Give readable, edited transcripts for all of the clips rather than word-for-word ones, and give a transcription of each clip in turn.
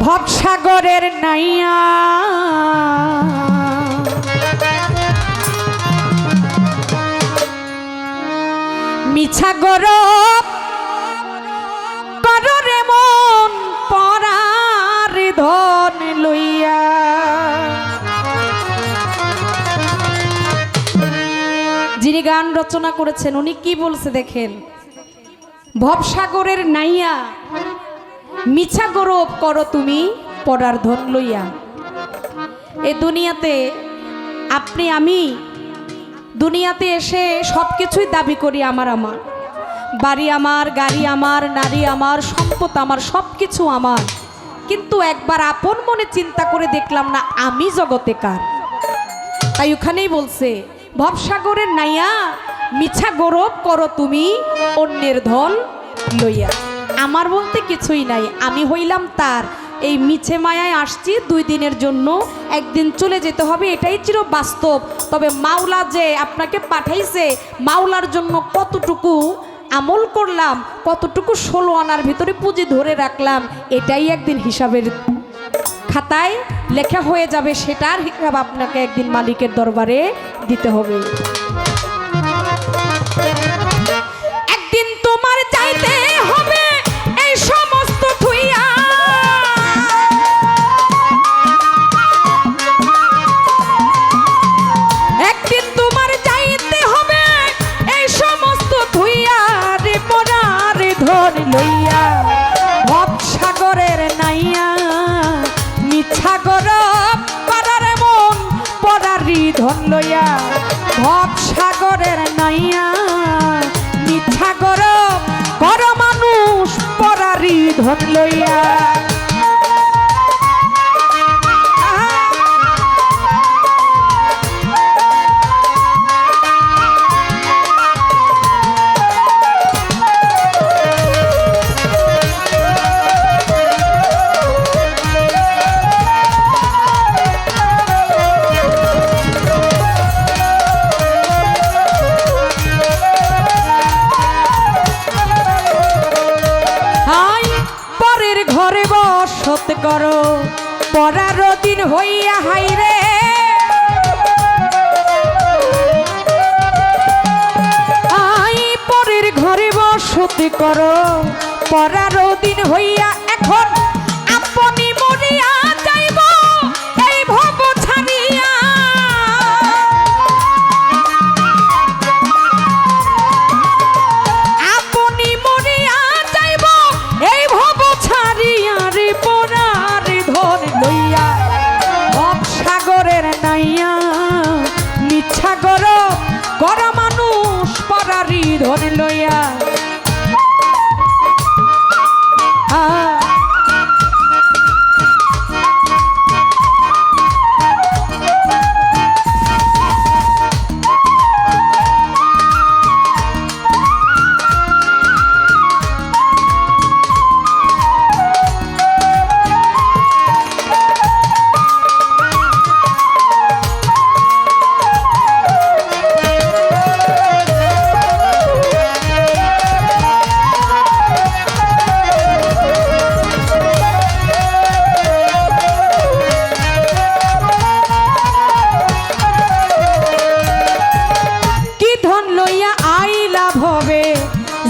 ভবসাগরের নাইয়া মিছা গরব কররে মন পরার ধন লইয়া। যিনি গান রচনা করেছেন উনি কি বলছে দেখেন, ভবসাগরের নাইয়া মিছা গরব করো তুমি পরার ধন লইয়া। এই দুনিয়াতে আপনি আমি দুনিয়াতে এসে সব কিছুই দাবি করি আমার, বাড়ি আমার, গাড়ি আমার, নারী আমার, সম্পদ আমার, সব কিছু আমার, কিন্তু একবার আপন মনে চিন্তা করে দেখলাম না আমি জগতে কার। তাই ওখানেই বলছে ভবসাগরের নাইয়া মিছা গরব করো তুমি অন্যের ধন লইয়া। আমার বলতে কিছুই নাই, আমি হইলাম তার। এই মিছে মায়ায় আসছি 2 দিনের জন্য, একদিন চলে যেতে হবে, এটাই চির বাস্তব। তবে মাওলা যে আপনাকে পাঠাইছে, মাওলার জন্য কতটুকু আমল করলাম, কতটুকু 16 আনার ভিতরে পুঁজি ধরে রাখলাম, এটাই একদিন হিসাবের খাতায় লেখা হয়ে যাবে। সেটার হিসাব আপনাকে একদিন মালিকের দরবারে দিতে হবে। একদিন তোমার চাইতে হবে এই সমস্ত থুইয়া, একদিন তোমার চাইতে হবে এই সমস্ত থুইয়া রে পরার ধন লইয়া। ভবসাগরের নাইয়া মিছা গরব করার মন পরারি ধন লইয়া। ভবসাগরের নাইয়া মিছা গরব কর মানুষ পরারি ধন লইয়া। ঘরে বসত করো পরার দিন হইয়া হাইরে, আই পরের ঘরে বসত করো পরার দিন হইয়া। এখন আপনি মরিয়া যাইব এই ভব ছাড়িয়া, আপনি মরিয়া যাইব এই ভব ছাড়িয়া রে পরার ধন লইয়া। ভবসাগরের নাইয়া মিছা গরব কর মানুষ পরারি ধন লইয়া।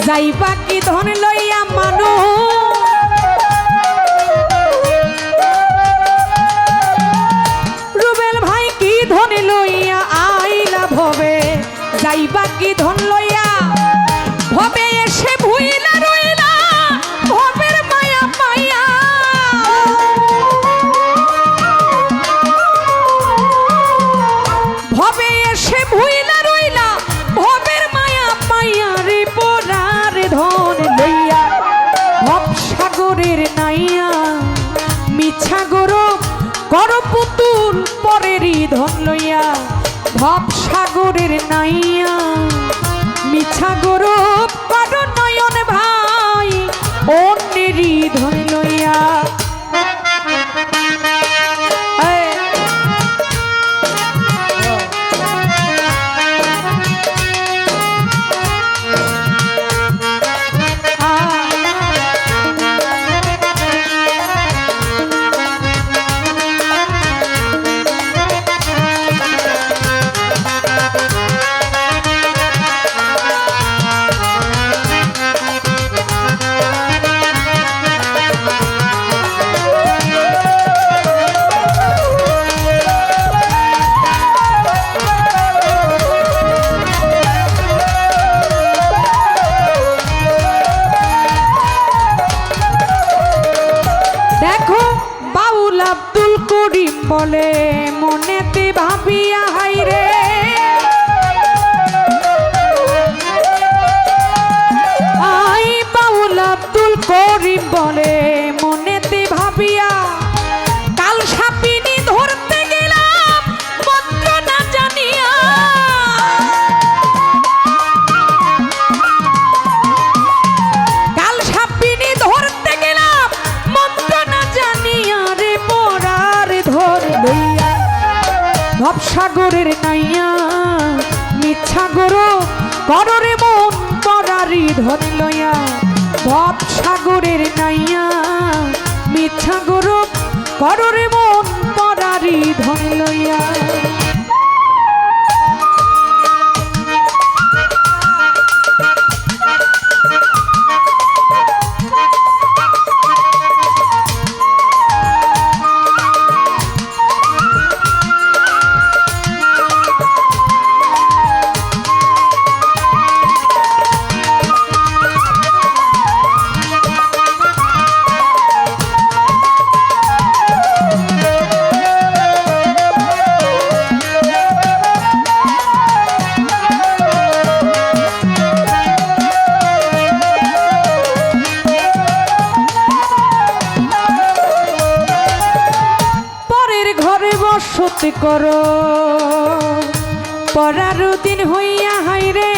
যাইবা কি ধন লইয়া মানুষ, রুবেল ভাই কি ধন লইয়া আইলা ভবে, যাইবা কি ধন লইয়া ভবে এসে ভুইলা রইলা ভবের মায়া পাইয়া। ভবে এসে ভুইলা রইলা ভবের মায়া পাইয়া রে পরার ধন লইয়া। ভবসাগরের নাইয়া মিছা গরব কর পুতুল পরেরই ধন লইয়া। ভবসাগরের নাইয়া মিছা গরব কর নয়ন ভাই অন্যেরই ধন লইয়া। দেখো বাউল আব্দুল করিম বলে মনেতে ভাবিয়া হাইরে আই বাউল আব্দুল করিম বলে মনেতে ভাবিয়া কাল সাপিনী ধরতে গেলাম মন্ত্র না জানিয়া কাল সাপিনী ধরতে গেলাম মন্ত্র না জানিয়া রে পরার ধর লইয়া ভবসাগরের নাইয়া মিথ্যা গরু কররে মন পরারি ধর লইয়া ভবসাগরের নাইয়া মিথ্যা গরু কররে মন পরারি ধর লইয়া বসতি করো পরার দিন হইয়া হাইরে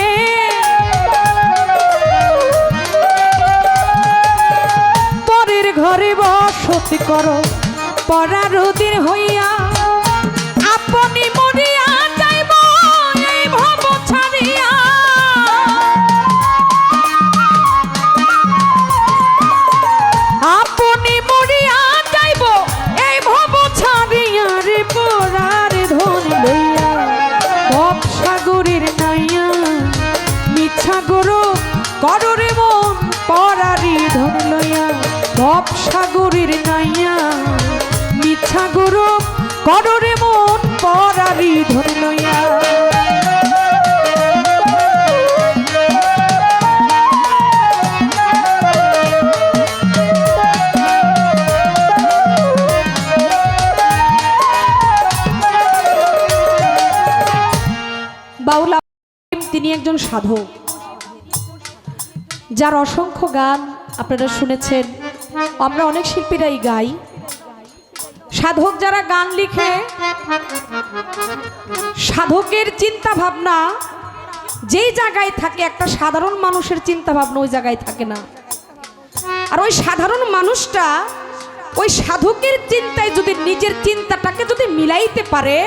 পরের ঘরে বসতি করো পরার দিন হইয়া আপনি মরিয়া যাইব এই ভব ছাড়িয়া আপনি মরিয়া যাইব এই ভব ছাড়িয়া রে পরার ধন লইয়া ভবসাগরের নাইয়া মিথ্যা গরু কররে মন পরারি ধন লইয়া ভবসাগরের নাইয়া মিথ্যা গরু কররে মন পরারি ধন লইয়া বাউল তিনি একজন সাধক যার অসংখ্য গান আপনারা শুনেছেন আমরা অনেক শিল্পীরাই গাই সাধক যারা গান লিখে সাধকের চিন্তা ভাবনা যেই জায়গায় থাকে একটা সাধারণ মানুষের চিন্তা ভাবনা ওই জায়গায় থাকে না আর ওই সাধারণ মানুষটা ওই সাধকের চিন্তায় যদি নিজের চিন্তাটাকে যদি মিলাইতে পারে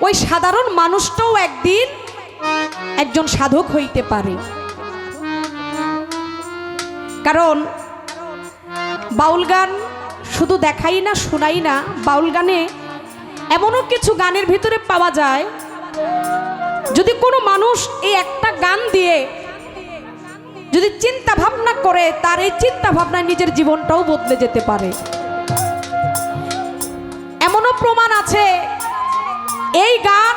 ওই সাধারণ মানুষটাও একদিন একজন সাধক হইতে পারে কারণ বাউল গান শুধু দেখাই না শোনাই না বাউল গানে এমনও কিছু গানের ভিতরে পাওয়া যায় যদি কোনো মানুষ এই একটা গান দিয়ে যদি চিন্তা ভাবনা করে তার এই চিন্তা ভাবনায় নিজের জীবনটাও বদলে যেতে পারে এমনও প্রমাণ আছে এই গান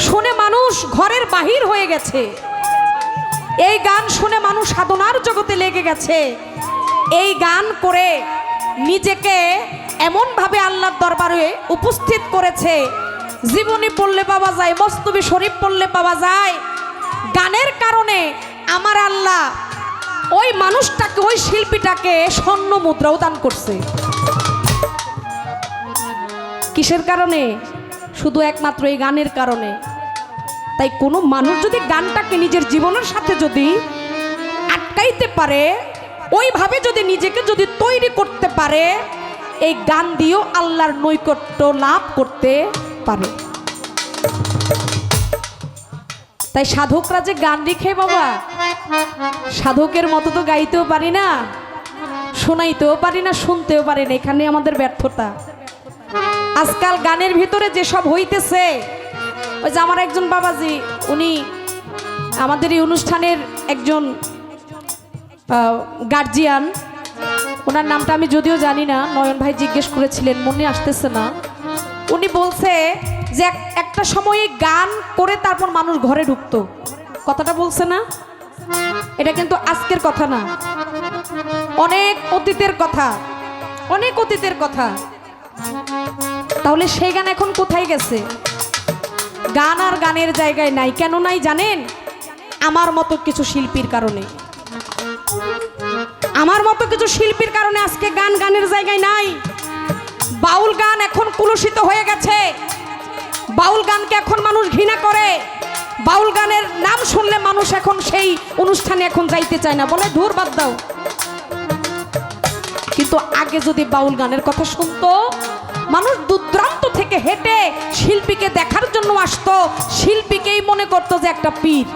শুনে মানুষ ঘরের বাহির হয়ে গেছে এই গান শুনে মানুষ সাধনার জগতে লেগে গেছে এই গান করে নিজেকে এমন ভাবে আল্লাহর দরবারে উপস্থিত করেছে জীবনী পড়লে পাওয়া যায় মস্তবি শরীফ পড়লে পাওয়া যায় গানের কারণে আমার আল্লাহ ওই মানুষটাকে ওই শিল্পীটাকে স্বর্ণ মুদ্রাও দান করছে কিসের কারণে শুধু একমাত্র এই গানের কারণে তাই কোনো মানুষ যদি গানটাকে নিজের জীবনের সাথে যদি আটকাইতে পারে ওইভাবে যদি নিজেকে যদি তৈরি করতে পারে এই গান দিয়েও আল্লাহর নৈকট্য লাভ করতে পারে তাই সাধকরা যে গান লিখে বাবা সাধকের মতো তো গাইতেও পারি না শোনাইতেও পারি না শুনতেও পারি না এখানে আমাদের ব্যর্থতা আজকাল গানের ভিতরে যেসব হইতেছে ওই যে আমার একজন বাবাজি উনি আমাদের এই অনুষ্ঠানের একজন গার্জিয়ান ওনার নামটা আমি যদিও জানি না নয়ন ভাই জিজ্ঞেস করেছিলেন মনে আসতেছে না উনি বলছে যে একটা সময়ে গান করে তারপর মানুষ ঘরে ঢুকতো কথাটা বলছে না এটা কিন্তু আজকের কথা না অনেক অতীতের কথা অনেক অতীতের কথা। তাহলে সেই গান এখন কোথায় গেছে? গান আর গানের জায়গায় নাই। কেন নাই জানেন? আমার মতো কিছু শিল্পীর কারণে। আমার মতো কিছু শিল্পীর কারণে আজকে গান গানের জায়গায় নাই। বাউল গান এখন কুলুষিত হয়ে গেছে। বাউল গানকে এখন মানুষ ঘৃণা করে। বাউল গানের নাম শুনলে মানুষ এখন সেই অনুষ্ঠানে এখন যাইতে চায় না, বলে ধুর বাদ দাও। কিন্তু আগে যদি বাউল গানের কথা শুনতো, মানুষ দূরদূরান্ত থেকে হেঁটে শিল্পীকে দেখার জন্য আসতো, শিল্পীকেই মনে করতো যে একটা পীর।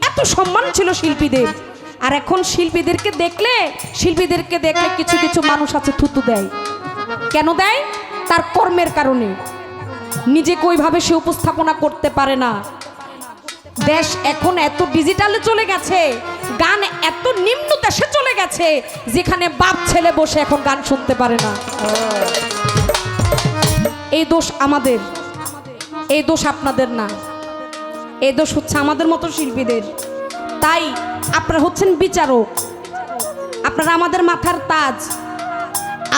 এত সম্মান ছিল শিল্পীদের। আর এখন শিল্পীদেরকে দেখলে কিছু কিছু মানুষ আছে থুতু দেয়। কেন দেয়? তার কর্মের কারণে। নিজেকে ওইভাবে সে উপস্থাপনা করতে পারে না। দেশ এখন এত ডিজিটালে চলে গেছে, গান এত নিম্ন দেশে চলে গেছে, যেখানে বাপ ছেলে বসে এখন গান শুনতে পারে না। এই দোষ আমাদের, এই দোষ আপনাদের না। এই দোষ হচ্ছে আমাদের মতো শিল্পীদের। তাই আপনারা হচ্ছেন বিচারক, আপনারা আমাদের মাথার তাজ,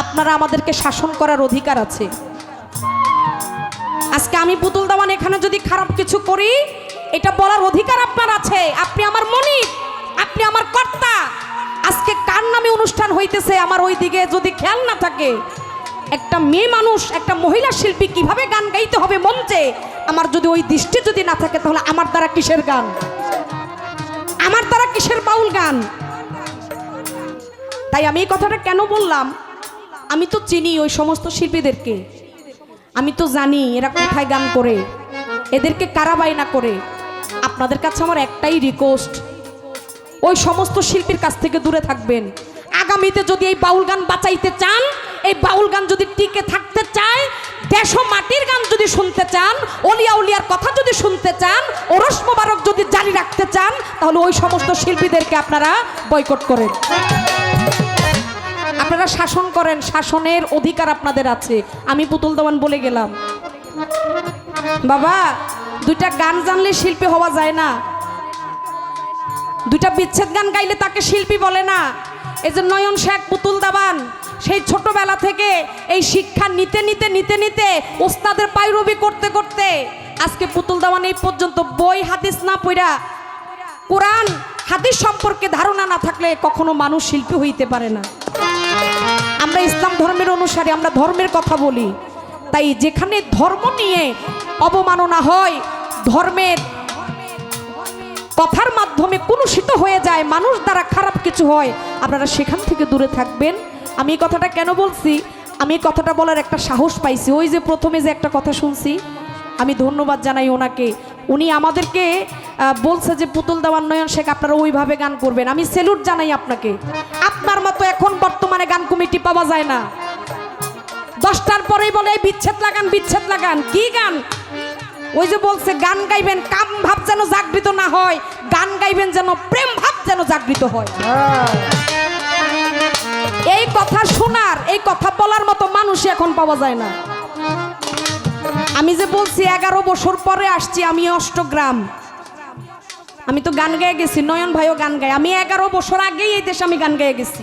আপনারা আমাদেরকে শাসন করার অধিকার আছে। আজকে আমি পুতুল দেওয়ান এখানে যদি খারাপ কিছু করি, এটা বলার অধিকার আপনার আছে। আপনি আমার মনিব, আপনি আমার কর্তা। আজকে কার নামে অনুষ্ঠান হইতেছে আমার ওই দিকে যদি খেয়াল না থাকে, একটা মেয়ে মানুষ, একটা মহিলা শিল্পী কিভাবে গান গাইতে হবে মঞ্চে, আমার যদি ওই দৃষ্টি যদি না থাকে, তাহলে আমার দ্বারা কিসের গান, আমার দ্বারা কিসের বাউল গান? তাই আমি এই কথাটা কেন বললাম, আমি তো চিনি ওই সমস্ত শিল্পীদেরকে, আমি তো জানি এরা কোথায় গান করে, এদেরকে কারা বায়না করে। আপনাদের কাছে আমার একটাই রিকোয়েস্ট, ওই সমস্ত শিল্পীর কাছ থেকে দূরে থাকবেন। আগামীতে যদি এই বাউল গান বাঁচাইতে চান, এই বাউল গান যদি টিকে থাকতে চায়, দেশ ও মাটির গান যদি শুনতে চান, অলিয়া উলিয়ার কথা যদি শুনতে চান, ওরস মোবারক যদি জারি রাখতে চান, তাহলে ওই সমস্ত শিল্পীদেরকে আপনারা বয়কট করেন। আপনারা শাসন করেন, শাসনের অধিকার আপনাদের আছে। আমি পুতুল দেওয়ান বলে গেলাম। বাবা, দুইটা গান জানলে শিল্পী হওয়া যায় না। দুইটা বিচ্ছেদ গান গাইলে তাকে শিল্পী বলে না। এই যে নয়ন শেখ, পুতুল দেওয়ান সেই ছোটবেলা থেকে এই শিক্ষা নিতে নিতে নিতে নিতে ওস্তাদের পায়রবি করতে করতে আজকে পুতুল দেওয়ান এই পর্যন্ত বই হাদিস না পড়া, কোরআন হাদিস সম্পর্কে ধারণা না থাকলে কখনো মানুষ শিল্পী হইতে পারে না। আমরা ইসলাম ধর্মের অনুসারী, আমরা ধর্মের কথা বলি। তাই যেখানে ধর্ম নিয়ে অবমাননা হয়, ধর্মের কথার মাধ্যমে কুলুষিত হয়ে যায়, মানুষ দ্বারা খারাপ কিছু হয়, আপনারা সেখান থেকে দূরে থাকবেন। আমি এই কথাটা কেন বলছি, আমি এই কথাটা বলার একটা সাহস পাইছি। ওই যে প্রথমে যে একটা কথা শুনছি, আমি ধন্যবাদ জানাই ওনাকে। উনি আমাদেরকে বলছে যে পুতুল দেওয়ান, নয়ন শেখ আপনারা ওইভাবে গান করবেন। আমি স্যালুট জানাই আপনাকে। আপনার মতো এখন বর্তমানে গান কমিটি পাওয়া যায় না। 10টার পরেই বলে বিচ্ছেদ লাগান, বিচ্ছেদ লাগান। কি গান? ওই যে বলছে গান গাইবেন কাম ভাব যেন জাগৃত না হয়, গান গাইবেন যেন প্রেম ভাব যেন জাগৃত হয়। এই কথা শোনার, এই কথা বলার মতো মানুষই এখন পাওয়া যায় না। আমি যে বলছি 11 বছর পরে আসছি আমি অষ্টগ্রাম, আমি তো গান গেয়ে গেছি, নয়ন ভাইও গান গায়। আমি 11 বছর আগেই এই দেশে আমি গান গেয়ে গেছি।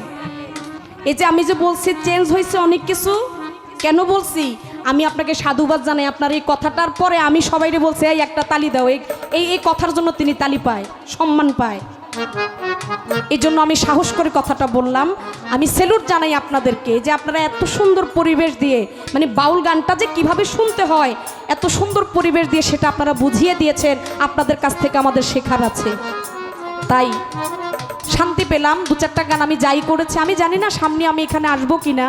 এই যে আমি যে বলছি চেঞ্জ হয়েছে অনেক কিছু, কেন বলছি আমি আপনাকে সাধুবাদ জানাই। আপনার এই কথাটার পরে আমি সবাইকে বলছি এই একটা তালি দাও, এই কথার জন্য তিনি তালি পায়, সম্মান পায়। এই জন্য আমি সাহস করে কথাটা বললাম। আমি স্যালুট জানাই আপনাদেরকে যে আপনারা এত সুন্দর পরিবেশ দিয়ে, মানে বাউল গানটা যে কিভাবে শুনতে হয়, এত সুন্দর পরিবেশ দিয়ে সেটা আপনারা বুঝিয়ে দিয়েছেন। আপনাদের কাছ থেকে আমাদের শেখার আছে। তাই শান্তি পেলাম। 2-4টা গান আমি যাই করেছি, আমি জানি না সামনে আমি এখানে আসবো কিনা,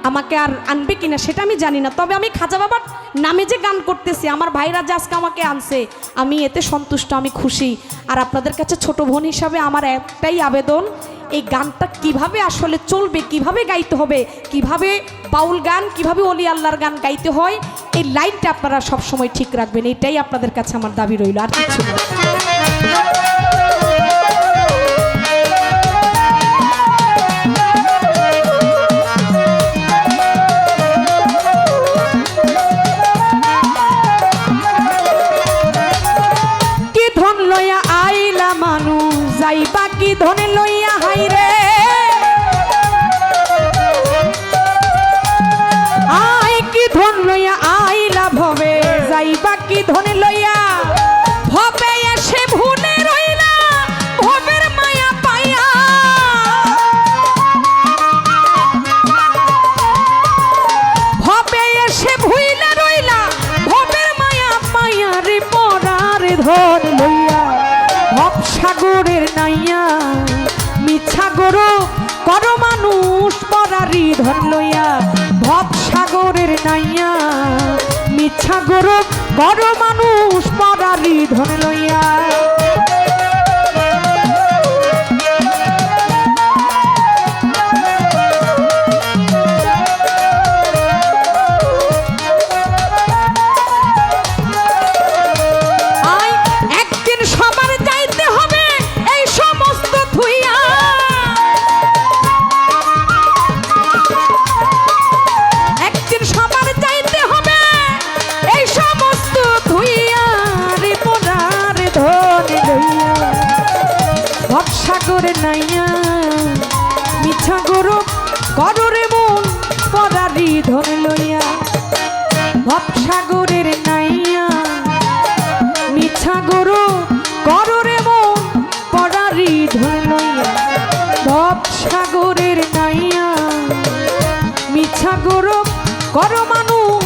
আমাকে আর আনবে কিনা সেটা আমি জানি না। তবে আমি খাজা বাবার নামে যে গান করতেছি, আমার ভাইরা যে আজকে আমাকে আনছে, আমি এতে সন্তুষ্ট, আমি খুশি। আর আপনাদের কাছে ছোট বোন হিসাবে আমার একটাই আবেদন, এই গানটা কিভাবে আসলে চলবে, কিভাবে গাইতে হবে, কিভাবে বাউল গান, কিভাবে অলি আল্লাহর গান গাইতে হয়, এই লাইনটা আপনারা সবসময় ঠিক রাখবেন। এটাই আপনাদের কাছে আমার দাবি রইল, আর কিছু না। যাইবা কি ধনে লইয়া হাইরে, কর মানুষ পরারি ধন লইয়া ভব সাগরের নাইয়া মিথ্যা গৌরব কর মানুষ পরারি ধন লইয়া সাগরে নাইয়া মিছা গৌরব কররে মন পরারি ধন লইয়া ভব সাগরের নাইয়া মিছা গৌরব কররে মন পরারি ধন লইয়া ভব সাগরের নাইয়া মিছা গৌরব কর মানুষ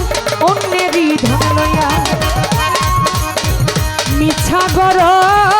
অন্যেরই ধন লইয়া মিছা গৌরব